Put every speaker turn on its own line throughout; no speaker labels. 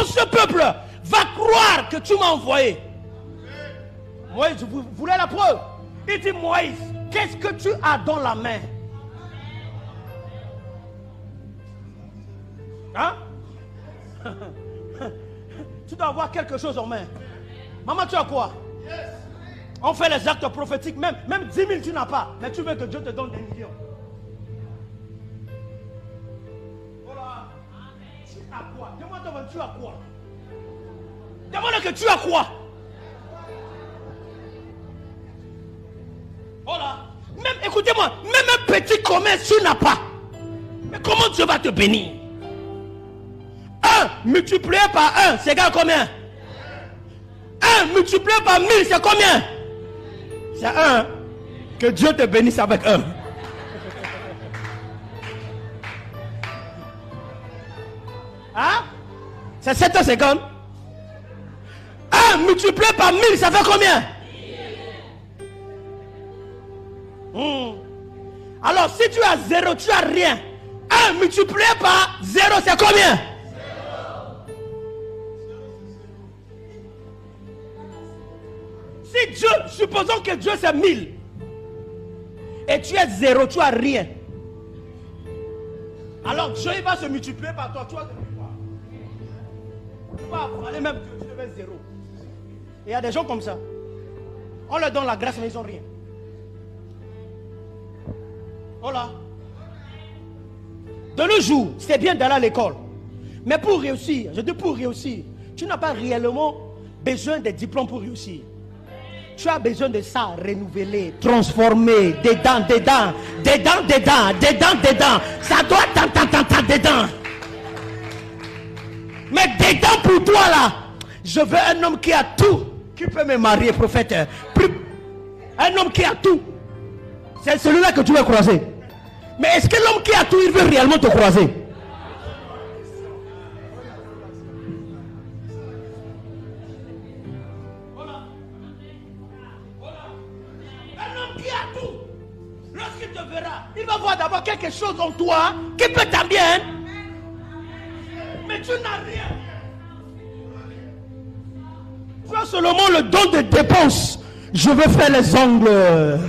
comment ce peuple va croire que tu m'as envoyé? Moïse, vous voulez la preuve? Il dit, Moïse, qu'est-ce que tu as dans la main? Hein? Tu dois avoir quelque chose en main. Maman, tu as quoi? On fait les actes prophétiques, même 10 000 tu n'as pas, mais tu veux que Dieu te donne des millions. Voilà. Tu as quoi? Demande-moi, tu as quoi? Demande que tu as quoi? Voilà. Même, écoutez-moi, même un petit commerce tu n'as pas. Mais comment Dieu va te bénir? 1 multiplié par 1, c'est égal à combien? 1 multiplié par 1000, c'est combien? C'est 1. Que Dieu te bénisse avec 1. Hein? C'est 750. 1 multiplié par 1000, ça fait combien? Alors si tu as 0, tu as rien. 1 multiplié par 0, c'est combien? 0. Si Dieu, supposons que Dieu c'est 1000 et tu es 0, tu as rien. Alors Dieu il va se multiplier par toi. Tu vas devenir quoi? Tu vas aller même Dieu, tu deviens 0. Et il y a des gens comme ça. On leur donne la grâce mais ils n'ont rien. Voilà. De nos jours, c'est bien d'aller à l'école. Mais pour réussir, je dis pour réussir, tu n'as pas réellement besoin des diplômes pour réussir. Tu as besoin de ça, renouveler, transformer, des dents. Ça doit t'entendre dedans. Mais des dents pour toi là, je veux un homme qui a tout, qui peut me marier, prophète. Un homme qui a tout. C'est celui-là que tu veux croiser. Mais est-ce que l'homme qui a tout, il veut réellement te croiser? Un homme qui a tout, lorsqu'il te verra, il va voir d'abord quelque chose en toi qui peut t'amener. Mais tu n'as rien. Tu as seulement le don de dépense. Je veux faire les ongles.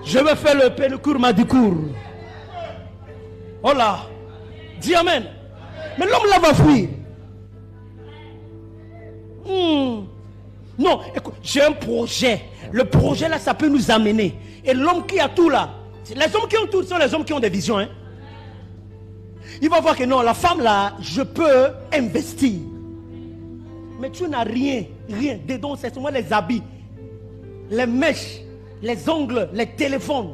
Je veux faire le pédicure, manicure. Oh là. Dis amen. Mais l'homme là va fuir. Non, écoute, j'ai un projet. Le projet là, ça peut nous amener. Et l'homme qui a tout là, les hommes qui ont tout sont les hommes qui ont des visions. Hein? Il va voir que non, la femme là, je peux investir. Mais tu n'as rien. Dedans, c'est seulement les habits, les mèches, les ongles, les téléphones.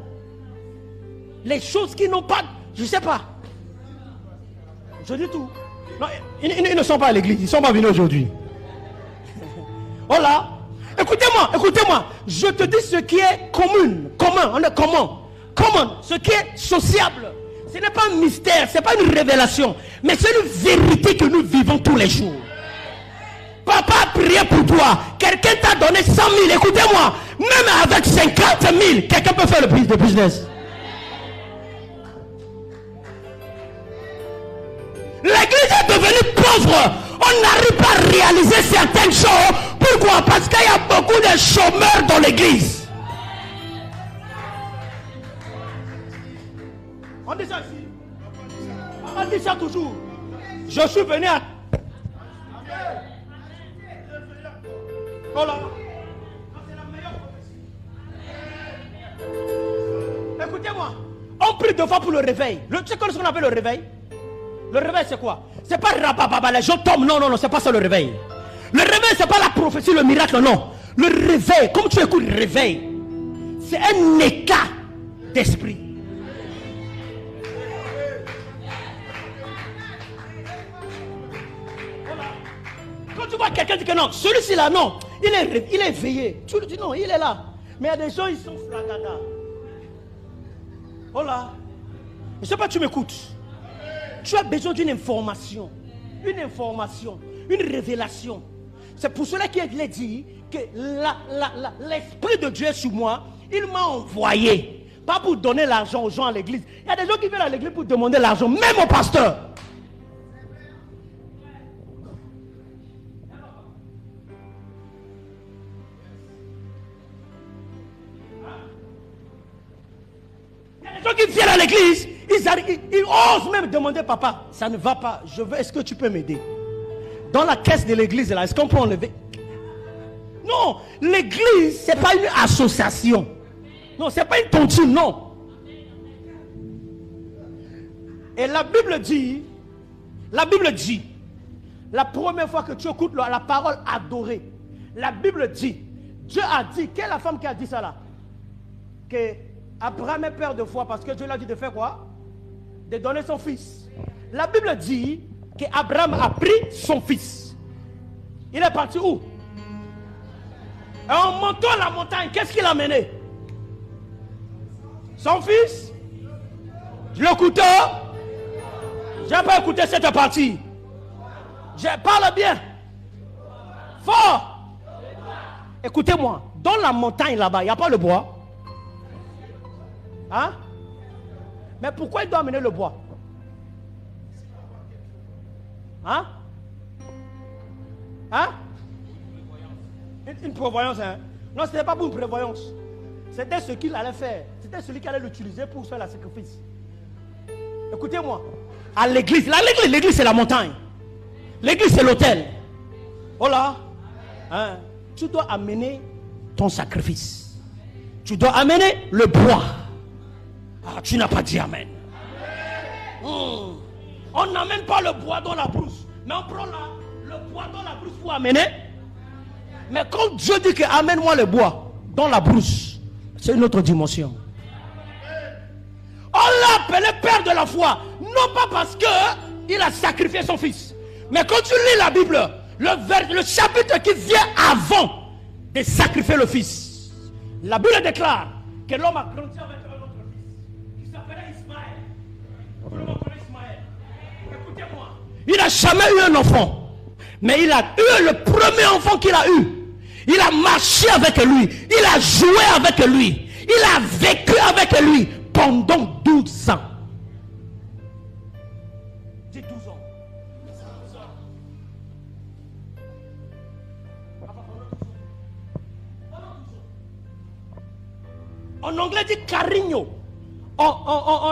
Les choses qui n'ont pas... Je ne sais pas. Je dis tout. Non, ils ne sont pas à l'église. Ils ne sont pas venus aujourd'hui. Oh là. Écoutez-moi. Je te dis ce qui est commun. On est commun. Ce qui est sociable. Ce n'est pas un mystère. Ce n'est pas une révélation. Mais c'est une vérité que nous vivons tous les jours. Papa a prié pour toi. Quelqu'un t'a donné 100 000. Écoutez-moi. Même avec 50 000, quelqu'un peut faire le business. L'église est devenue pauvre. On n'arrive pas à réaliser certaines choses. Pourquoi? Parce qu'il y a beaucoup de chômeurs dans l'église. On dit ça ici. On dit ça toujours. Je suis venu à... Voilà. C'est la meilleure prophétie. Écoutez-moi. On prie 2 fois pour le réveil. Tu sais ce qu'on appelle le réveil? Le réveil c'est quoi? C'est pas rabababa, les gens tombent. Non, c'est pas ça le réveil. Le réveil c'est pas la prophétie, le miracle, non. Le réveil, comme tu écoutes le réveil, c'est un état d'esprit. Voilà. Quand tu vois quelqu'un dire que non, celui-ci là, non, il est éveillé. Tu lui dis non, il est là. Mais il y a des gens, ils sont flagada. Voilà. Je ne sais pas, tu m'écoutes. Tu as besoin d'une information, une révélation. C'est pour cela qu'il a dit que l'Esprit de Dieu est sur moi. Il m'a envoyé, pas pour donner l'argent aux gens à l'église. Il y a des gens qui viennent à l'église pour demander l'argent, même au pasteur. qui viennent à l'église, ils osent même demander, papa, ça ne va pas, est-ce que tu peux m'aider? Dans la caisse de l'église, là, est-ce qu'on peut enlever? Non, l'église, ce n'est pas une association. Non, ce n'est pas une tontine, non. Et la Bible dit, la première fois que tu écoutes la parole adorée, la Bible dit, Dieu a dit, quelle est la femme qui a dit ça là? Que Abraham est père de foi parce que Dieu l'a dit de faire quoi? De donner son fils. La Bible dit qu'Abraham a pris son fils. Il est parti où? Et en montant la montagne, qu'est-ce qu'il a mené? Son fils? Le couteau? Je n'ai pas écouté cette partie. Je parle bien. Fort. Écoutez-moi, dans la montagne là-bas, il n'y a pas le bois. Hein? Mais pourquoi il doit amener le bois? Hein? Hein? Une prévoyance, hein? Non, ce n'était pas pour une prévoyance. C'était ce qu'il allait faire. C'était celui qui allait l'utiliser pour faire le sacrifice. Écoutez-moi. À l'église, l'église c'est la montagne. L'église c'est l'autel. Oh là. Hein? Tu dois amener ton sacrifice. Tu dois amener le bois. Ah, tu n'as pas dit amen. On n'amène pas le bois dans la brousse. Mais on prend le bois dans la brousse pour amener. Mais quand Dieu dit que amène-moi le bois dans la brousse, c'est une autre dimension. On l'a appelé père de la foi. Non pas parce qu'il a sacrifié son fils. Mais quand tu lis la Bible, le chapitre qui vient avant de sacrifier le fils, la Bible déclare que l'homme a grandi avec un autre fils qui s'appelait Ismaël. Tout le monde connaît Ismaël. Écoutez-moi. Il n'a jamais eu un enfant. Mais il a eu le premier enfant qu'il a eu. Il a marché avec lui. Il a joué avec lui. Il a vécu avec lui pendant 12 ans. Dis 12 ans. En anglais dit carigno. En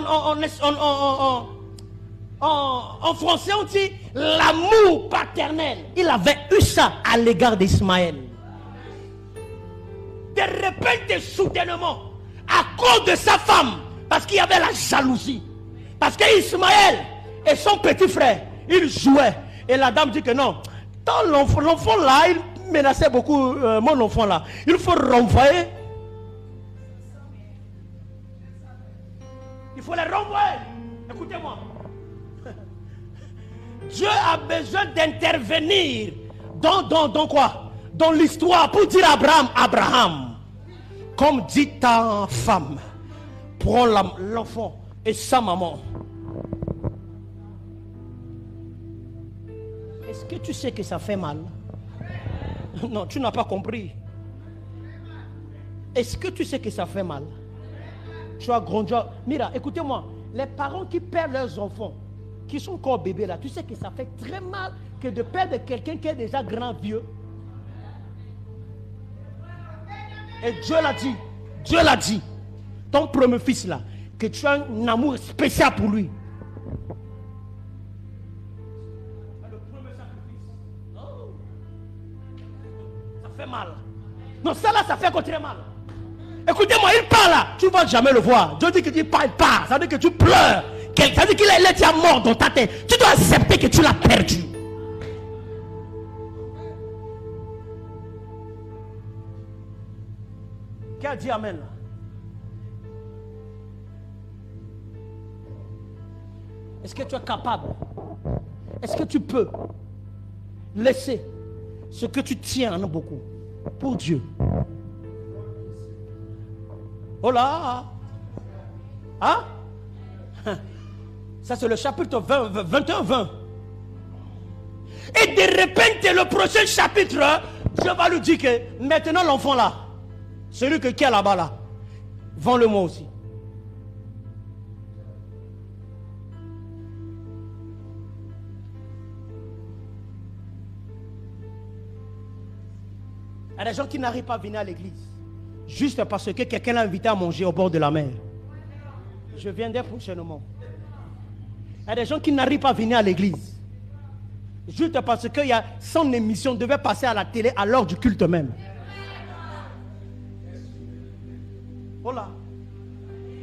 français on dit l'amour paternel. Il avait eu ça à l'égard d'Ismaël. De repente, soudainement, à cause de sa femme, parce qu'il y avait la jalousie, parce qu'Ismaël et son petit frère, ils jouaient. Et la dame dit que non, tant l'enfant là, il menaçait beaucoup mon enfant là. Il faut renvoyer. Il faut les renvoyer. Écoutez-moi. Dieu a besoin d'intervenir dans quoi? Dans l'histoire pour dire à Abraham, comme dit ta femme, prends l'enfant et sa maman. Est-ce que tu sais que ça fait mal? Non, tu n'as pas compris. Est-ce que tu sais que ça fait mal? Tu as grandi. Mira, écoutez-moi, les parents qui perdent leurs enfants, qui sont encore bébés là, tu sais que ça fait très mal que de perdre quelqu'un qui est déjà grand, vieux. Et Dieu l'a dit, ton premier fils là, que tu as un amour spécial pour lui. Le premier sacrifice. Non. Ça fait mal. Non, ça là, ça fait très mal. Écoutez-moi, il parle là, tu ne vas jamais le voir. Dieu dit que tu parles, ça veut dire que tu pleures. Ça veut dire qu'il est déjà mort dans ta tête. Tu dois accepter que tu l'as perdu. Qui a dit amen là? Est-ce que tu es capable? Est-ce que tu peux laisser ce que tu tiens en beaucoup pour Dieu? Oh là! Hein? Ça c'est le chapitre 21-20. Et de repente, le prochain chapitre, Dieu va lui dire que maintenant l'enfant là, celui qui est là-bas là, vends-le-moi aussi. Il y a des gens qui n'arrivent pas à venir à l'église juste parce que quelqu'un l'a invité à manger au bord de la mer. Je viendrai prochainement. Il y a des gens qui n'arrivent pas à venir à l'église. Juste parce qu'il y a son émission devait passer à la télé à l'heure du culte même. Voilà.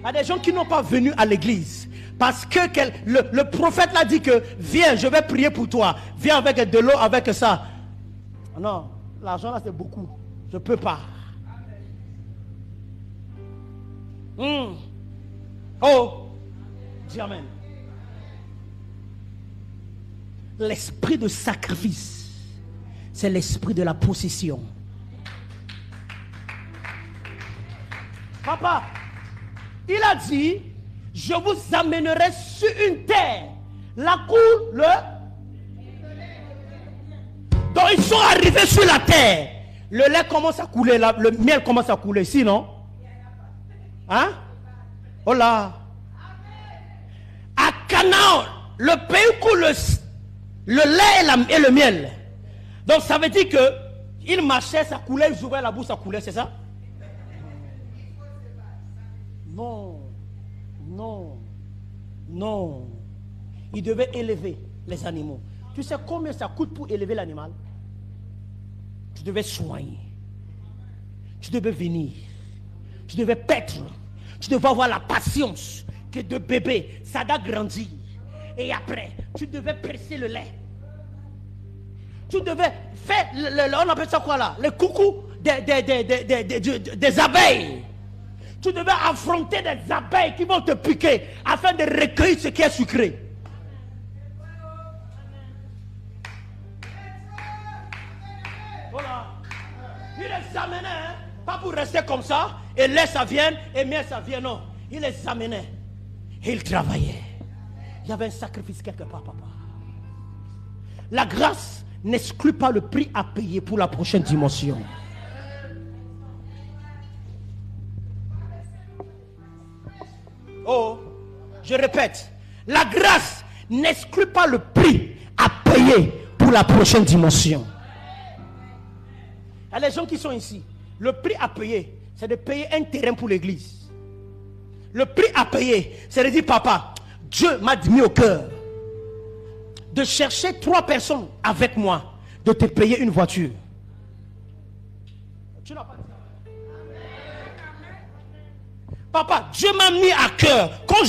Il y a des gens qui n'ont pas venu à l'église. Parce que le prophète l'a dit que viens, je vais prier pour toi. Viens avec de l'eau, avec ça. Non, l'argent là c'est beaucoup. Je ne peux pas. Oh, dis amen. L'esprit de sacrifice, c'est l'esprit de la possession. Papa, il a dit, je vous amènerai sur une terre. La cour, donc ils sont arrivés sur la terre. Le lait commence à couler, le miel commence à couler, sinon. Hein? Oh là. À Canaan, le pays coule le lait et le miel. Donc ça veut dire que ils marchaient, ça coulait, ils ouvraient la bouche, ça coulait, c'est ça? Non, non, non. Ils devaient élever les animaux. Tu sais combien ça coûte pour élever l'animal? Tu devais soigner. Tu devais venir. Tu devais paître. Tu devais avoir la patience que de bébé, ça doit grandir. Et après, tu devais presser le lait. Tu devais faire, on appelle ça quoi là? Le coucou des abeilles. Tu devais affronter des abeilles qui vont te piquer afin de recueillir ce qui est sucré. Voilà. Il les amenait, hein? Pas pour rester comme ça, et lait ça vienne, et miel ça vienne, non. Il les amenait. Et il travaillait. Il y avait un sacrifice quelque part, papa. La grâce n'exclut pas le prix à payer pour la prochaine dimension. Oh, je répète, la grâce n'exclut pas le prix à payer pour la prochaine dimension. Il y a les gens qui sont ici. Le prix à payer, c'est de payer un terrain pour l'église. Le prix à payer, c'est de dire, papa, Dieu m'a mis au cœur de chercher 3 personnes avec moi, de te payer une voiture. Tu n'as pas dit ça. Papa, Dieu m'a mis à cœur. Quand je